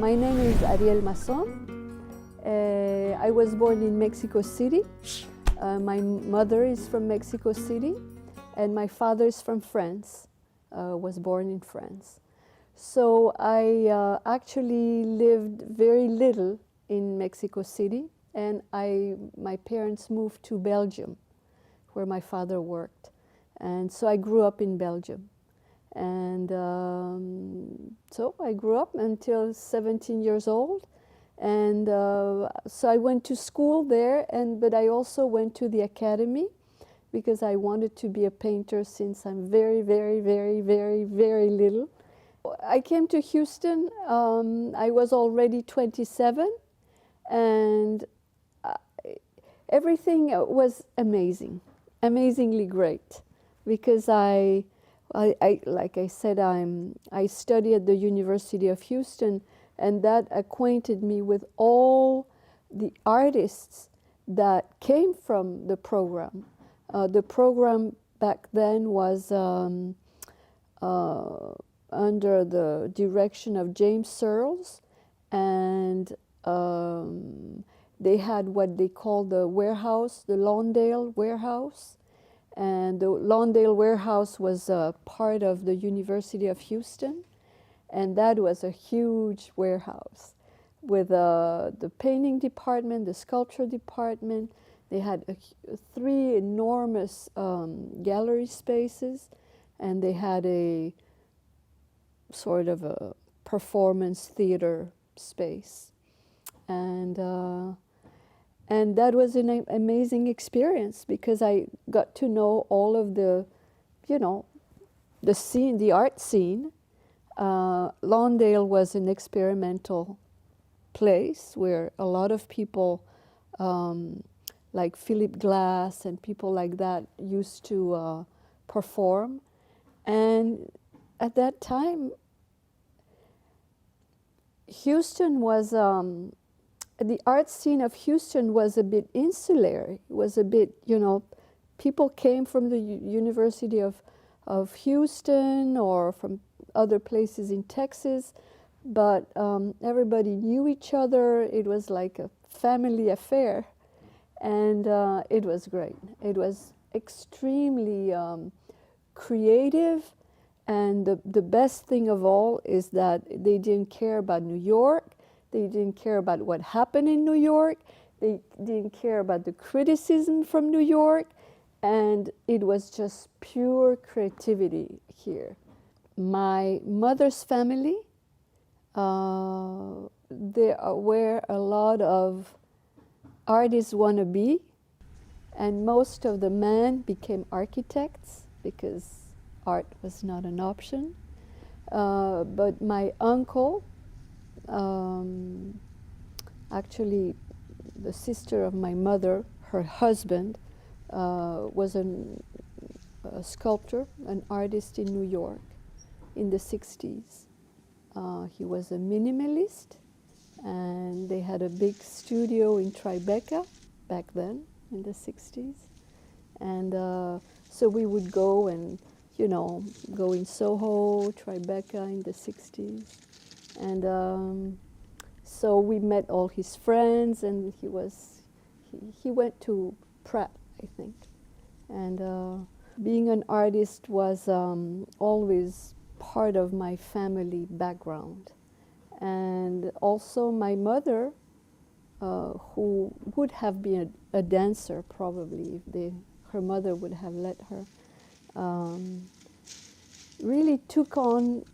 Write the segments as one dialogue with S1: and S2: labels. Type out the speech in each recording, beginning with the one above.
S1: My name is Arielle Masson. I was born in Mexico City. My mother is from Mexico City, and my father is from France, was born in France. So I actually lived very little in Mexico City, and my parents moved to Belgium, where my father worked. And so I grew up in Belgium. And so I grew up until 17 years old. And so I went to school there, but I also went to the academy because I wanted to be a painter since I'm very, very, very, very, very little. I came to Houston, I was already 27, and everything was amazing, amazingly great, because like I said, I study at the University of Houston, and that acquainted me with all the artists that came from the program. The program back then was under the direction of James Searles, and they had what they called the warehouse, the Lawndale warehouse. And the Lawndale warehouse was part of the University of Houston, and that was a huge warehouse with the painting department, the sculpture department. They had 3 enormous gallery spaces, and they had a sort of a performance theater space. And that was an amazing experience because I got to know all of the, the scene, the art scene. Lawndale was an experimental place where a lot of people, like Philip Glass and people like that, used to perform. And at that time, Houston was, the art scene of Houston was a bit insular. It was a bit, people came from the University of Houston or from other places in Texas, but everybody knew each other. It was like a family affair, and it was great. It was extremely creative, and the best thing of all is that they didn't care about New York. They didn't care about what happened in New York. They didn't care about the criticism from New York. And it was just pure creativity here. My mother's family, they were a lot of artists wannabe, and most of the men became architects because art was not an option. But my uncle, actually the sister of my mother, her husband, was a sculptor, an artist in New York in the 60s. He was a minimalist, and they had a big studio in Tribeca back then in the 60s. And so we would go and, go in Soho, Tribeca in the 60s. And so we met all his friends, and he went to Pratt, I think. And being an artist was always part of my family background. And also my mother, who would have been a dancer probably if her mother would have let her, really took on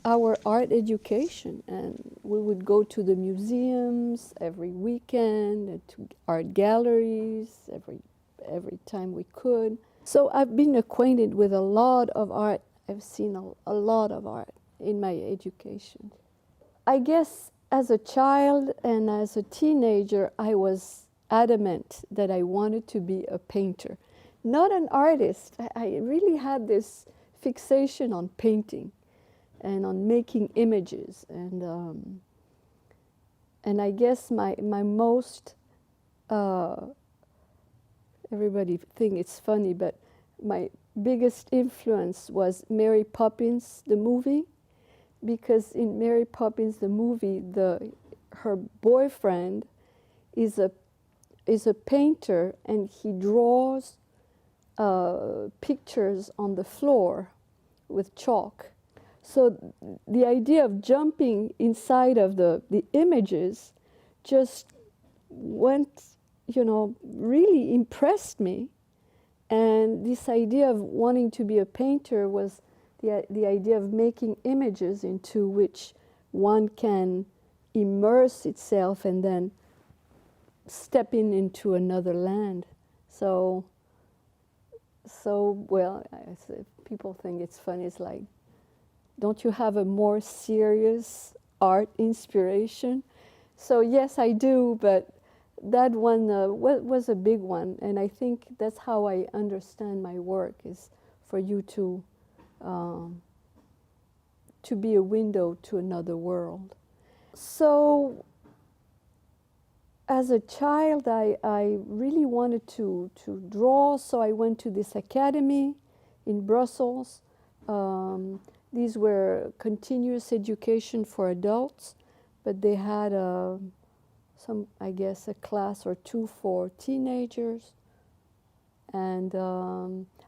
S1: our art education, and we would go to the museums every weekend and to art galleries every time we could. So I've been acquainted with a lot of art. I've seen a lot of art in my education. I guess as a child and as a teenager, I was adamant that I wanted to be a painter, not an artist. I really had this fixation on painting and on making images, and I guess my most everybody think it's funny, but my biggest influence was Mary Poppins, the movie, because in Mary Poppins, the movie, her boyfriend is a painter, and he draws pictures on the floor with chalk. So the idea of jumping inside of the images just went, really impressed me. And this idea of wanting to be a painter was the idea of making images into which one can immerse itself and then stepping into another land. So well, people think it's funny. It's like, don't you have a more serious art inspiration? So yes, I do, but that one was a big one, and I think that's how I understand my work, is for you to be a window to another world. So as a child, I really wanted to draw, so I went to this academy in Brussels. These were continuous education for adults, but they had a class or two for teenagers. And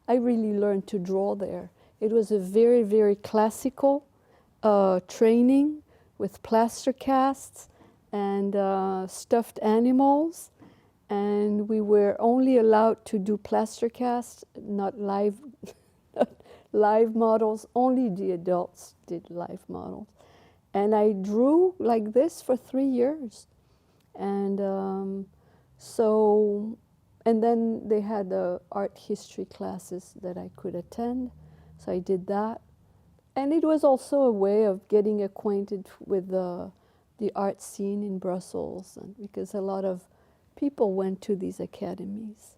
S1: I really learned to draw there. It was a very, very classical training with plaster casts and stuffed animals. And we were only allowed to do plaster casts, not live, live models. Only the adults did live models. And I drew like this for 3 years. And and then they had the art history classes that I could attend. So I did that. And it was also a way of getting acquainted with the art scene in Brussels, and because a lot of people went to these academies.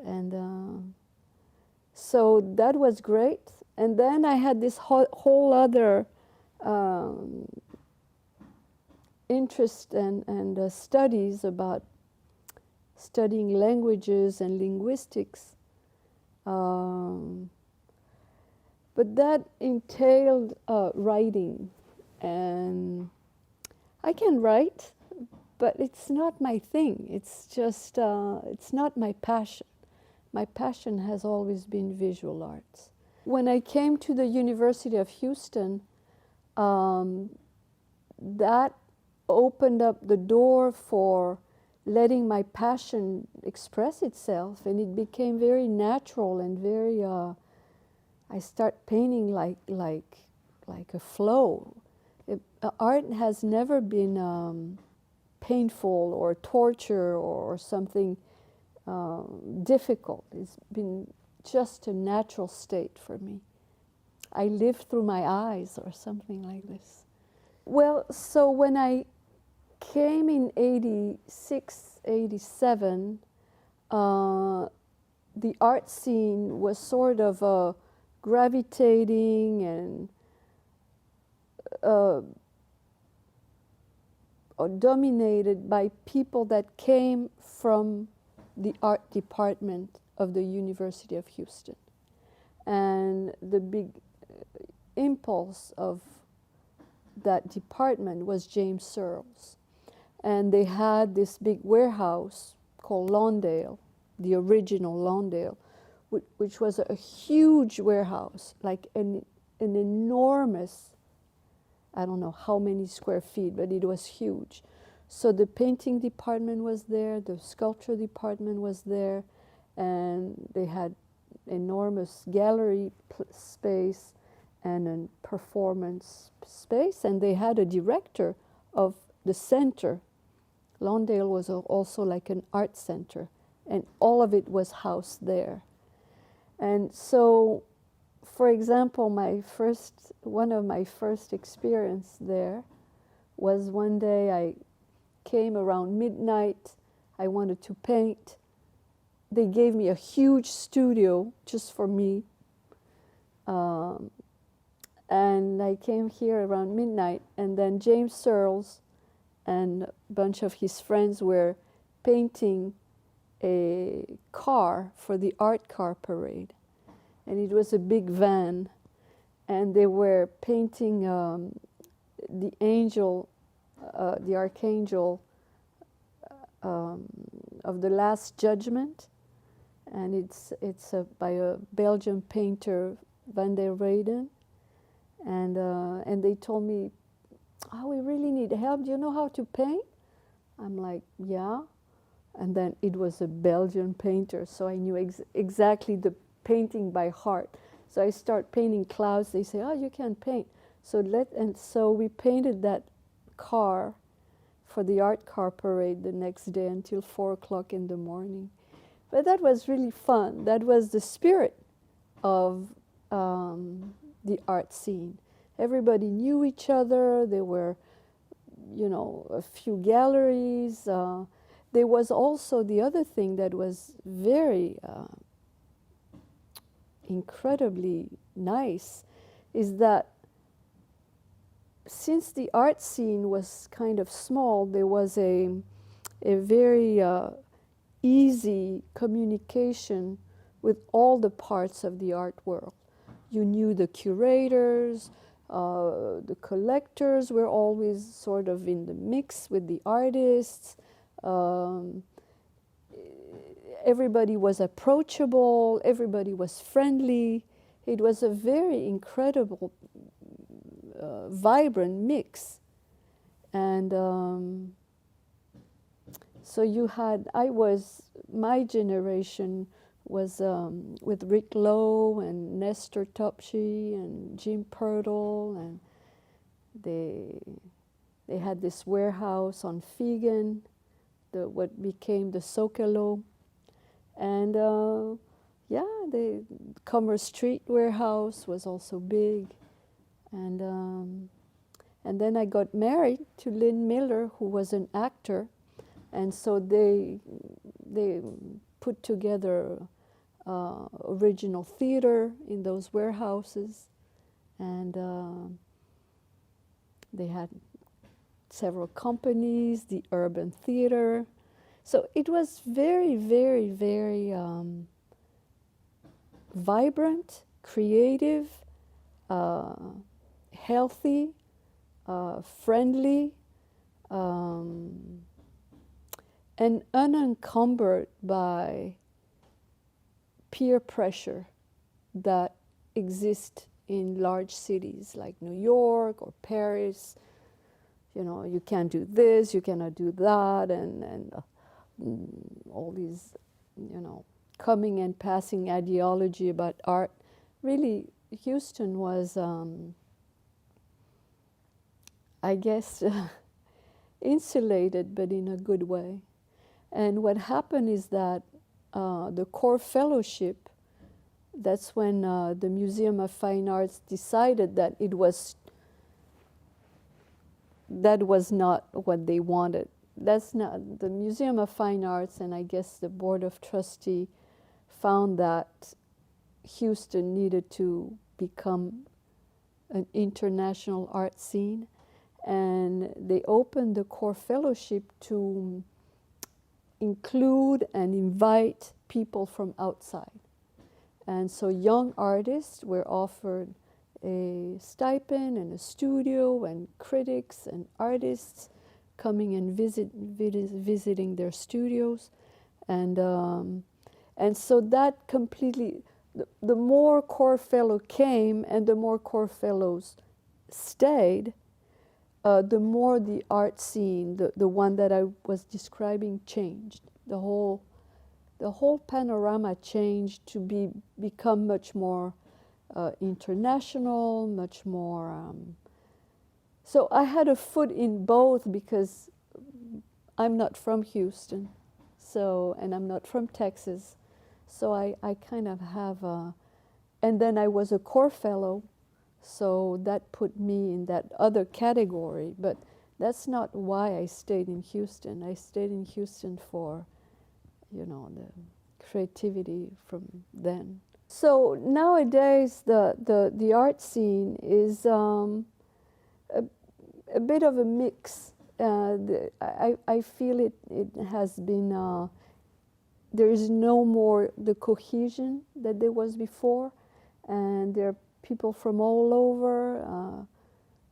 S1: And so that was great. And then I had this whole other interest and studies about studying languages and linguistics. But that entailed writing. And I can write, but it's not my thing. It's just, it's not my passion. My passion has always been visual arts. When I came to the University of Houston, that opened up the door for letting my passion express itself, and it became very natural and very, I start painting like a flow. Art has never been painful or torture or something difficult. It's been just a natural state for me. I live through my eyes or something like this. Well, so when I came in 86, 87, the art scene was sort of gravitating and dominated by people that came from the art department of the University of Houston. And the big impulse of that department was James Searles. And they had this big warehouse called Lawndale, the original Lawndale, which was a huge warehouse, like an enormous, I don't know how many square feet, but it was huge. So the painting department was there, the sculpture department was there, and they had enormous gallery space and a performance space, and they had a director of the center. Lawndale was also like an art center, and all of it was housed there. And so, for example, one of my first experience there was one day I came around midnight. I wanted to paint. They gave me a huge studio just for me. And I came here around midnight, and then James Searles and a bunch of his friends were painting a car for the art car parade. And it was a big van, and they were painting the angel, the archangel of the Last Judgment, and it's by a Belgian painter, Van der Weyden, and they told me, "Oh, we really need help. Do you know how to paint?" I'm like, "Yeah," and then it was a Belgian painter, so I knew exactly the painting by heart. So I start painting clouds. They say, "Oh, you can paint." So we painted that car for the art car parade the next day until 4 o'clock in the morning. But that was really fun. That was the spirit of the art scene. Everybody knew each other. There were, a few galleries. There was also the other thing that was very incredibly nice, is that since the art scene was kind of small, there was a very easy communication with all the parts of the art world. You knew the curators, the collectors were always sort of in the mix with the artists. Everybody was approachable, everybody was friendly. It was a very incredible, vibrant mix. And so my generation was with Rick Lowe and Nestor Topsy and Jim Purtle, and they had this warehouse on Fegan, what became the Sokelo. And the Commerce Street warehouse was also big. And then I got married to Lynn Miller, who was an actor. And so they put together original theater in those warehouses. And they had several companies, the Urban Theater. So it was very, very, very vibrant, creative, healthy, friendly, and unencumbered by peer pressure that exists in large cities like New York or Paris. You can't do this, you cannot do that, and all these, coming and passing ideology about art. Really, Houston was, I guess, insulated, but in a good way. And what happened is that the core fellowship, that's when the Museum of Fine Arts decided that that was not what they wanted. That's not the Museum of Fine Arts, and I guess the Board of Trustees found that Houston needed to become an international art scene, and they opened the core fellowship to include and invite people from outside. And so young artists were offered a stipend and a studio, and critics and artists coming and visiting their studios. And so that completely, the more core fellow came and the more core fellows stayed, the more the art scene, the one that I was describing, changed. The whole panorama changed to become much more international, much more. So I had a foot in both, because I'm not from Houston, and I'm not from Texas, so I kind of have and then I was a core fellow, so that put me in that other category. But that's not why I stayed in Houston. I stayed in Houston for, the creativity from then. So nowadays the art scene is a bit of a mix. I feel it has been, there is no more the cohesion that there was before, and there are people from all over.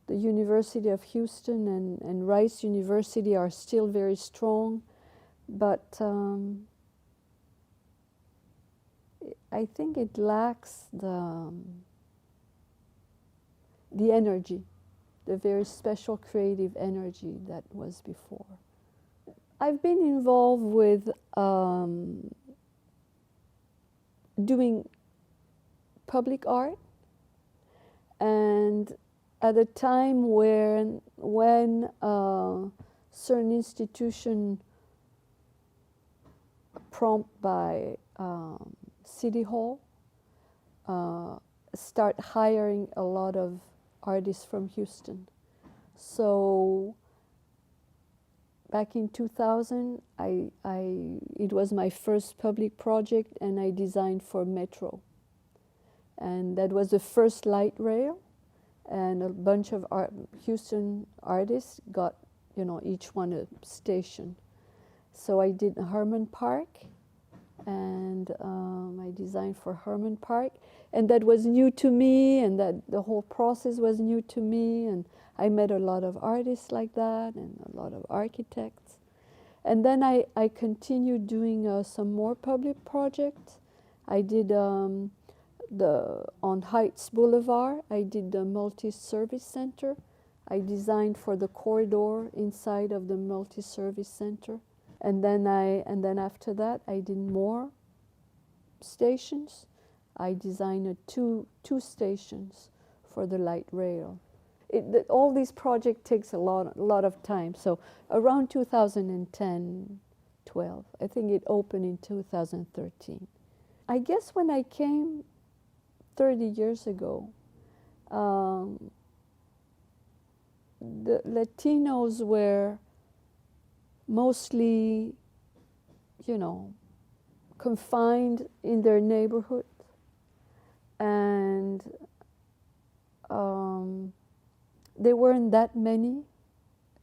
S1: The University of Houston and Rice University are still very strong, but I think it lacks the energy, the very special creative energy that was before. I've been involved with doing public art, and at a time when certain institution prompt by City Hall start hiring a lot of artists from Houston. So back in 2000, it was my first public project, and I designed for Metro. And that was the first light rail, and a bunch of Houston artists got, each one a station. So I did Herman Park, and I designed for Herman Park, and that was new to me, and that the whole process was new to me, and I met a lot of artists like that, and a lot of architects. And then I continued doing some more public projects. I did on Heights Boulevard, I did the multi-service center. I designed for the corridor inside of the multi-service center. And then after that, I did more stations. I designed two stations for the light rail. All these projects takes a lot of time. So around 2010, 12, I think it opened in 2013. I guess when I came 30 years ago, the Latinos were mostly, confined in their neighborhood, and there weren't that many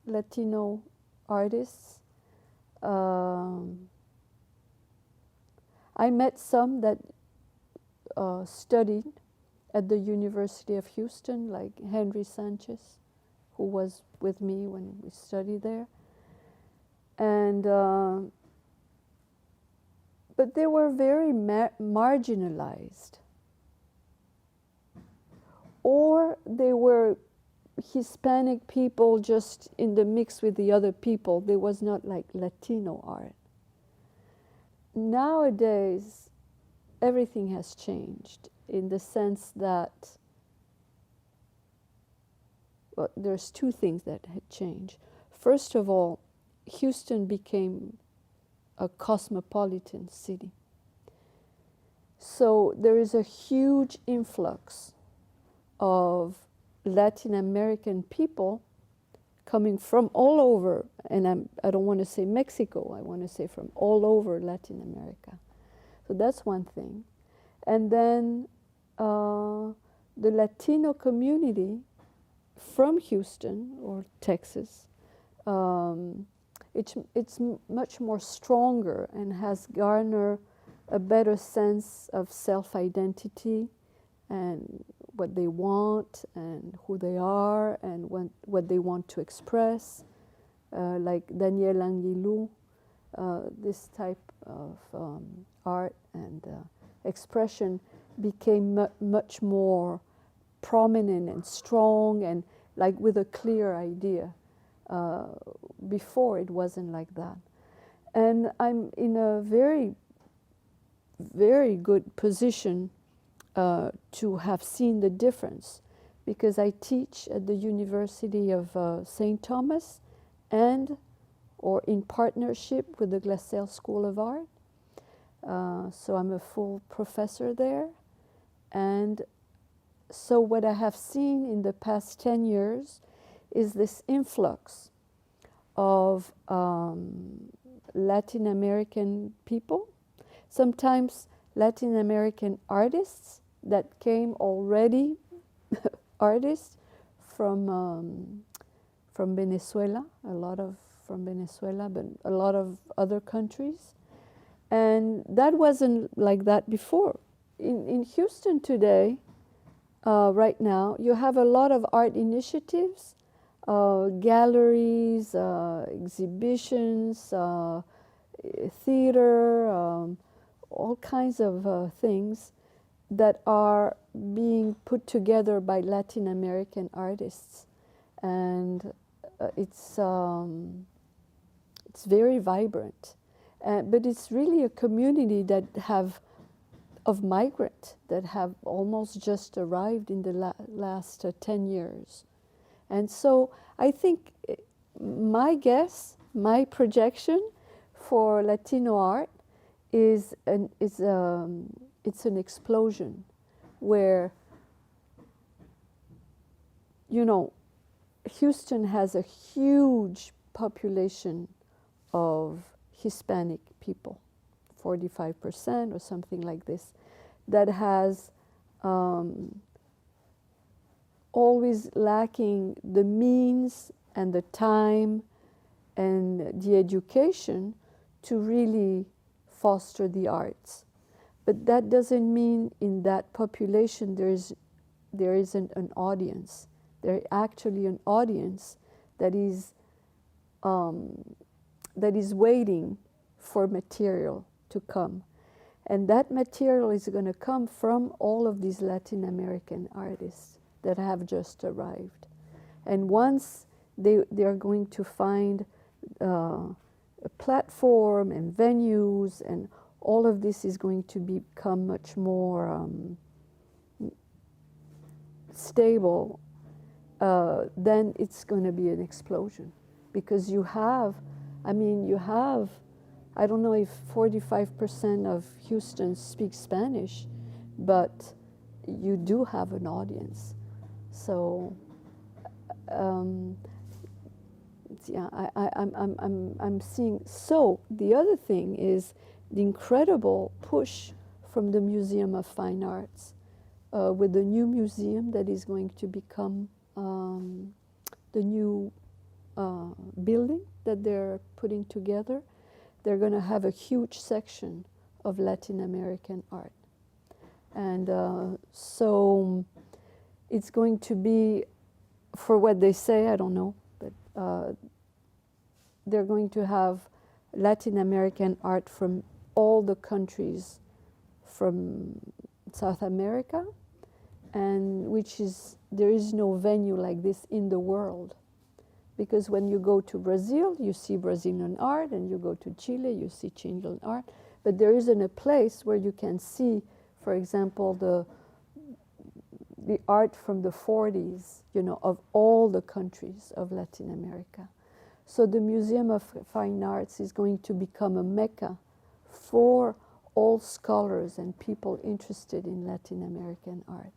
S1: Latino artists. I met some that studied at the University of Houston, like Henry Sanchez, who was with me when we studied there. And but they were very marginalized, or they were Hispanic people just in the mix with the other people. There was not like Latino art. Nowadays, everything has changed in the sense that, well, there's two things that had changed. First of all, Houston became a cosmopolitan city. So there is a huge influx of Latin American people coming from all over, and I don't want to say Mexico, I want to say from all over Latin America. So that's one thing. And then the Latino community from Houston or Texas, it's much more stronger and has garnered a better sense of self-identity and what they want and who they are and what they want to express, like Daniel Anguilou, this type of art and expression became much more prominent and strong and like with a clear idea. Before it wasn't like that. And I'm in a very, very good position to have seen the difference, because I teach at the University of St. Thomas or in partnership with the Glassell School of Art. So I'm a full professor there. And so what I have seen in the past 10 years is this influx of Latin American people, sometimes Latin American artists that came already, artists from Venezuela, from Venezuela, but a lot of other countries. And that wasn't like that before. In Houston today, right now. You have a lot of art initiatives, galleries, exhibitions, theater, all kinds of things that are being put together by Latin American artists, and it's very vibrant. But it's really a community that have of migrants that have almost just arrived in the last 10 years. And so I think my guess, my projection for Latino art is it's an explosion where, you know, Houston has a huge population of Hispanic people, 45% or something like this, that has always lacking the means and the time and the education to really foster the arts. But that doesn't mean in that population there isn't an audience. There's actually an audience that is waiting for material to come. And that material is going to come from all of these Latin American artists that have just arrived. And once they are going to find a platform and venues, and all of this is going to become much more stable, then it's going to be an explosion. Because you have, I don't know if 45% of Houston speak Spanish, but you do have an audience. So, yeah, I'm seeing. So the other thing is the incredible push from the Museum of Fine Arts with the new museum that is going to become the new building that they're putting together. They're going to have a huge section of Latin American art. And so it's going to be, for what they say, I don't know, but they're going to have Latin American art from all the countries from South America, and there is no venue like this in the world. Because when you go to Brazil, you see Brazilian art, and you go to Chile, you see Chilean art. But there isn't a place where you can see, for example, the art from the 40s, of all the countries of Latin America. So the Museum of Fine Arts is going to become a mecca for all scholars and people interested in Latin American art.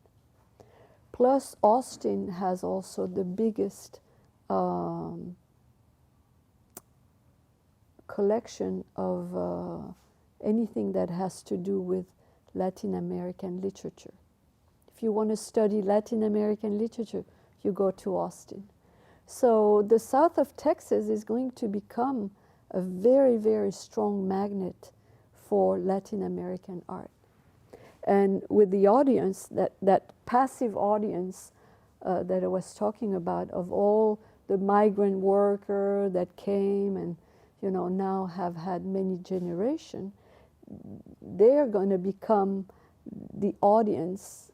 S1: Plus, Austin has also the biggest collection of anything that has to do with Latin American literature. If you want to study Latin American literature, you go to Austin. So the south of Texas is going to become a very, very strong magnet for Latin American art. And with the audience, that passive audience that I was talking about, of all the migrant workers that came and now have had many generations, they're going to become the audience,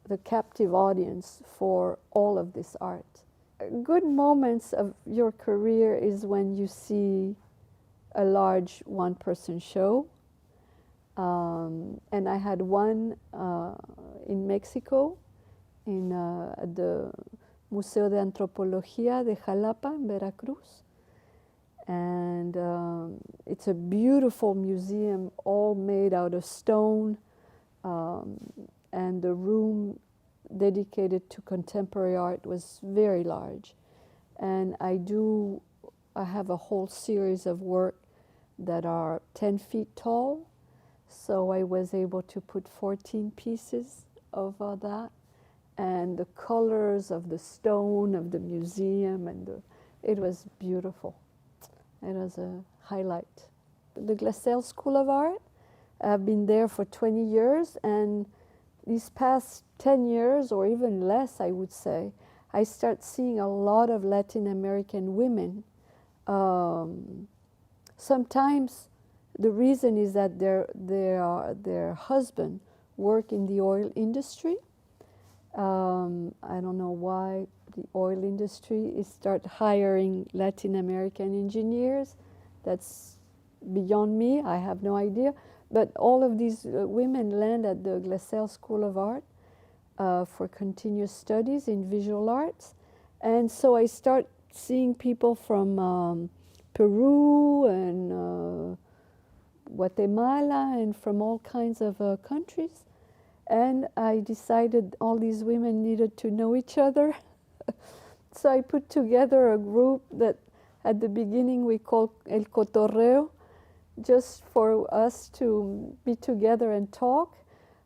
S1: the captive audience for all of this art. Good moments of your career is when you see a large one-person show. And I had one in Mexico, at the Museo de Antropología de Jalapa in Veracruz. And it's a beautiful museum, all made out of stone, and the room dedicated to contemporary art was very large. And I have a whole series of work that are 10 feet tall, so I was able to put 14 pieces of that, and the colors of the stone of the museum, and it was beautiful. It was a highlight. The Glassell School of Art, I've been there for 20 years, and these past 10 years, or even less, I would say, I start seeing a lot of Latin American women. Sometimes the reason is that their husband work in the oil industry. I don't know why the oil industry is start hiring Latin American engineers. That's beyond me. I have no idea. But all of these women land at the Glassell School of Art for continuous studies in visual arts. And so I start seeing people from Peru and Guatemala and from all kinds of countries. And I decided all these women needed to know each other. So I put together a group that at the beginning we called El Cotorreo, just for us to be together and talk.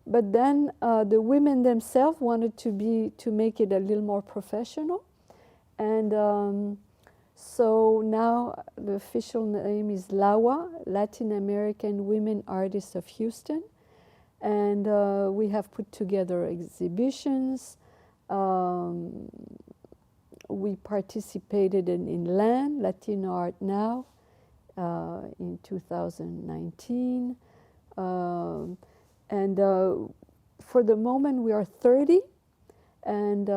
S1: But then the women themselves wanted to make it a little more professional. And so now the official name is LAWA, Latin American Women Artists of Houston. And we have put together exhibitions. We participated in LAN, Latino Art Now, in 2019. For the moment, we are 30. And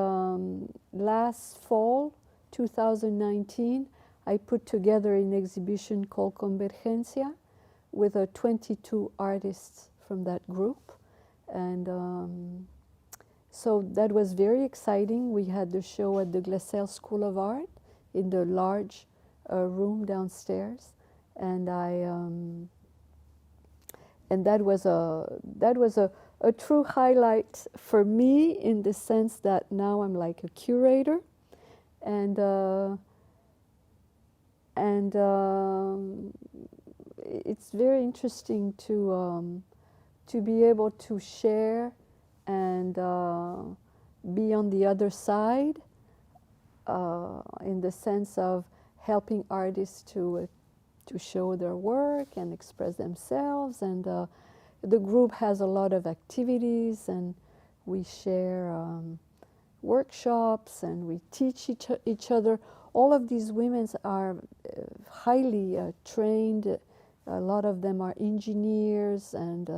S1: last fall, 2019, I put together an exhibition called Convergencia with 22 artists from that group. And so that was very exciting. We had the show at the Glassell School of Art in the large room downstairs. And that was a true highlight for me, in the sense that now I'm like a curator, and it's very interesting to be able to share and be on the other side, in the sense of helping artists to show their work and express themselves. And the group has a lot of activities, and we share workshops, and we teach each other. All of these women are highly trained. A lot of them are engineers, and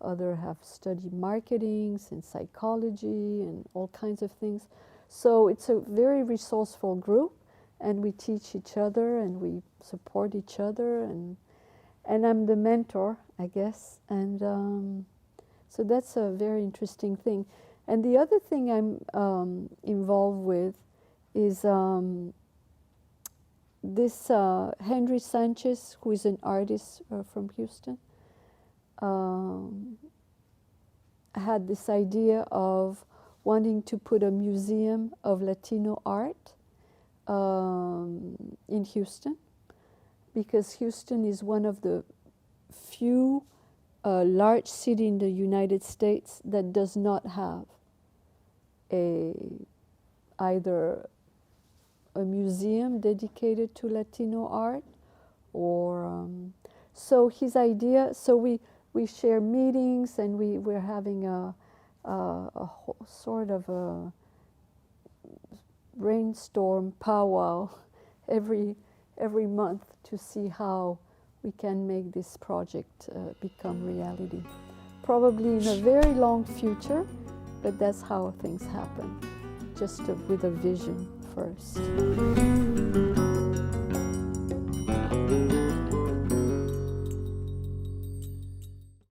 S1: others have studied marketing and psychology and all kinds of things. So it's a very resourceful group, and we teach each other and we support each other, and I'm the mentor, I guess. And so that's a very interesting thing. And the other thing I'm involved with is this Henry Sanchez, who is an artist from Houston, had this idea of wanting to put a museum of Latino art in Houston, because Houston is one of the few large cities in the United States that does not have either a museum dedicated to Latino art, or so his idea. So we share meetings, and we're having a sort of a brainstorm powwow every month to see how we can make this project become reality. Probably in a very long future, but that's how things happen, just with a vision first.